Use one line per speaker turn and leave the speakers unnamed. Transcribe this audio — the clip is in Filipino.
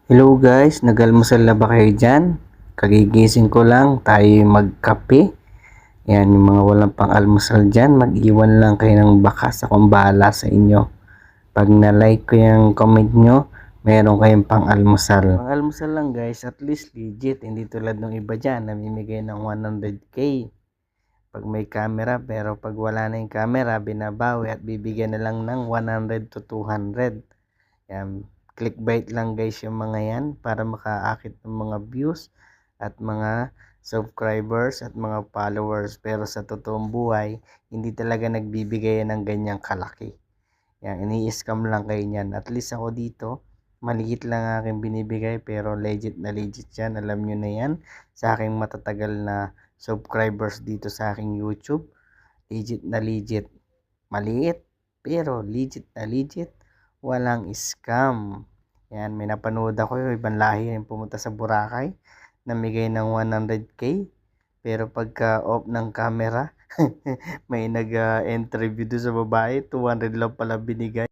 Hello guys, nag-almusal na ba kayo dyan? Kagigising ko lang, tayo magkape. Yan, yung mga walang pang almusal dyan, mag-iwan lang kayo ng bakas, akong bahala sa inyo. Pag na-like ko yung comment nyo, meron kayong pang almusal. Pang almusal lang guys, at least legit, hindi tulad ng iba dyan, namimigay ng 100k. Pag may camera, pero pag wala na yung camera, binabawi at bibigyan na lang ng 100 to 200. Yan, clickbait lang guys yung mga yan para makaakit ng mga views at mga subscribers at mga followers. Pero sa totoong buhay, hindi talaga nagbibigay ng ganyang kalaki. Yan, ini-scam lang kayo niyan. At least ako dito, maliit lang aking binibigay pero legit yan. Alam nyo na yan sa aking matatagal na subscribers dito sa aking YouTube. Legit. Maliit pero legit. Walang scam. Yan, may napanood ako yung ibang lahi yung pumunta sa Boracay, namigay ng 100k. Pero pagka off ng camera, may nag-interview doon sa babae, 200 lang pala binigay.